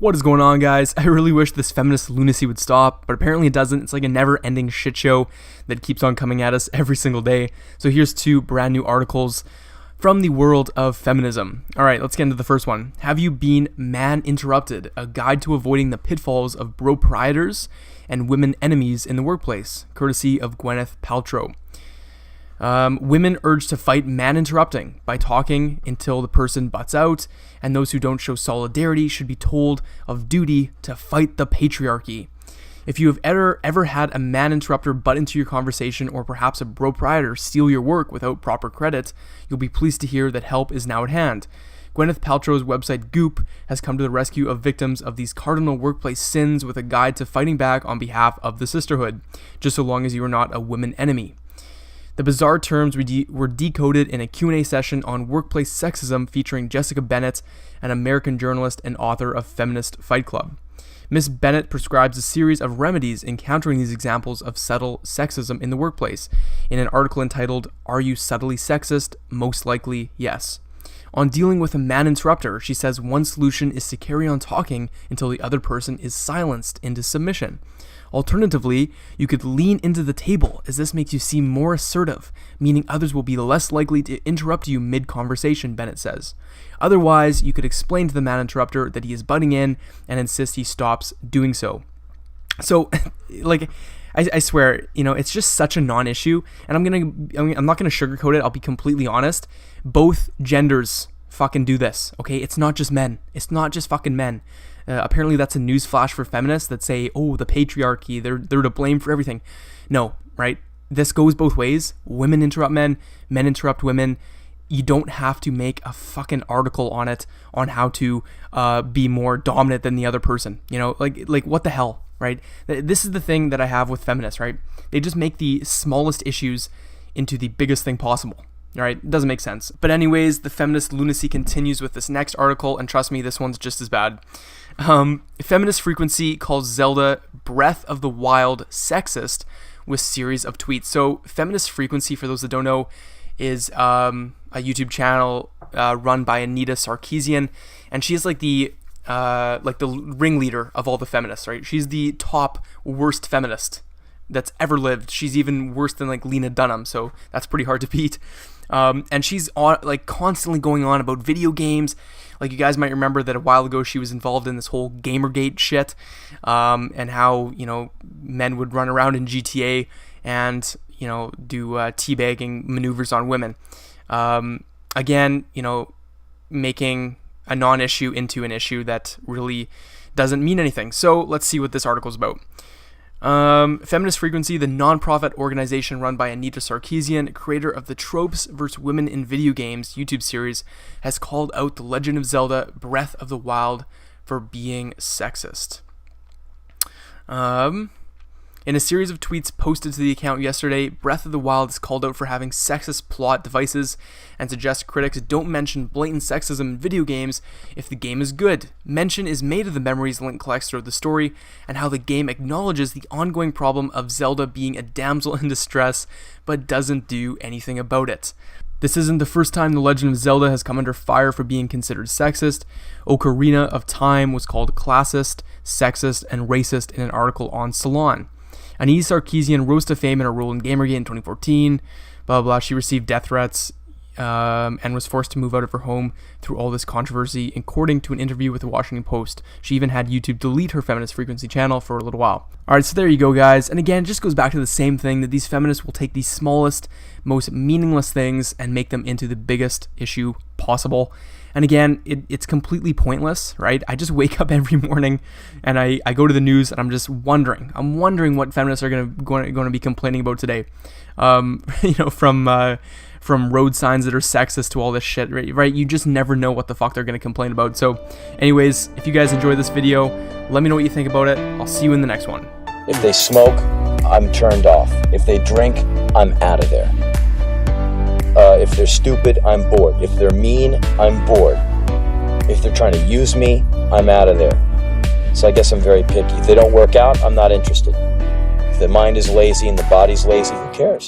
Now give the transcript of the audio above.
What is going on, guys? I really wish this feminist lunacy would stop, but apparently it doesn't. It's like a never-ending shit show that keeps on coming at us every single day. So here's two brand new articles from the world of feminism. All right, let's get into the first one. Have you been man-interrupted? A guide to avoiding the pitfalls of bro-priors and women enemies in the workplace, courtesy of Gwyneth Paltrow. Women urged to fight man-interrupting by talking until the person butts out, and those who don't show solidarity should be told of duty to fight the patriarchy. If you have ever had a man-interrupter butt into your conversation, or perhaps a bro-prior steal your work without proper credit, you'll be pleased to hear that help is now at hand. Gwyneth Paltrow's website Goop has come to the rescue of victims of these cardinal workplace sins with a guide to fighting back on behalf of the sisterhood, just so long as you are not a women enemy. The bizarre terms were decoded in a Q&A session on workplace sexism featuring Jessica Bennett, an American journalist and author of Feminist Fight Club. Ms. Bennett prescribes a series of remedies in countering these examples of subtle sexism in the workplace, in an article entitled, "Are You Subtly Sexist? Most Likely, Yes." On dealing with a man-interrupter, she says one solution is to carry on talking until the other person is silenced into submission. Alternatively, you could lean into the table, as this makes you seem more assertive, meaning others will be less likely to interrupt you mid-conversation, Bennett says. Otherwise, you could explain to the man-interrupter that he is butting in and insist he stops doing so. So, I swear, it's just such a non-issue, and I'm not gonna sugarcoat it. I'll be completely honest. Both genders fucking do this, okay? It's not just men. It's not just fucking men. Apparently that's a news flash for feminists that say, oh, the patriarchy, they're to blame for everything. No, right? This goes both ways. Women interrupt men, men interrupt women. You don't have to make a fucking article on it, on how to be more dominant than the other person. Like what the hell, right? This is the thing that I have with feminists, right? They just make the smallest issues into the biggest thing possible. All right, it doesn't make sense. But anyways, the feminist lunacy continues with this next article, and trust me, this one's just as bad. Feminist Frequency calls Zelda Breath of the Wild sexist with series of tweets. So Feminist Frequency, for those that don't know, is a YouTube channel run by Anita Sarkeesian, and she's like the ringleader of all the feminists, right? She's the top worst feminist that's ever lived. She's even worse than like Lena Dunham, so that's pretty hard to beat. And she's constantly going on about video games. Like, you guys might remember that a while ago she was involved in this whole Gamergate shit, and how men would run around in GTA and do teabagging maneuvers on women. Again, making a non-issue into an issue that really doesn't mean anything. So let's see what this article is about. Feminist Frequency, the non-profit organization run by Anita Sarkeesian, creator of the Tropes vs. Women in Video Games YouTube series, has called out The Legend of Zelda Breath of the Wild for being sexist. In a series of tweets posted to the account yesterday, Breath of the Wild is called out for having sexist plot devices and suggests critics don't mention blatant sexism in video games if the game is good. Mention is made of the memories Link collects throughout the story and how the game acknowledges the ongoing problem of Zelda being a damsel in distress but doesn't do anything about it. This isn't the first time The Legend of Zelda has come under fire for being considered sexist. Ocarina of Time was called classist, sexist, and racist in an article on Salon. Anita Sarkeesian rose to fame in her role in Gamergate in 2014. Blah, blah, blah. She received death threats and was forced to move out of her home through all this controversy, according to an interview with the Washington Post. She even had YouTube delete her Feminist Frequency channel for a little while. Alright, so there you go, guys. And again, it just goes back to the same thing, that these feminists will take the smallest, most meaningless things and make them into the biggest issue possible. And again, it's completely pointless, right? I just wake up every morning and I go to the news and I'm just wondering. I'm wondering what feminists are going to be complaining about today. From road signs that are sexist to all this shit, right? You just never know what the fuck they're going to complain about. So anyways, if you guys enjoyed this video, let me know what you think about it. I'll see you in the next one. If they smoke, I'm turned off. If they drink, I'm out of there. If they're stupid, I'm bored. If they're mean, I'm bored. If they're trying to use me, I'm out of there. So I guess I'm very picky. If they don't work out, I'm not interested. If the mind is lazy and the body's lazy, who cares?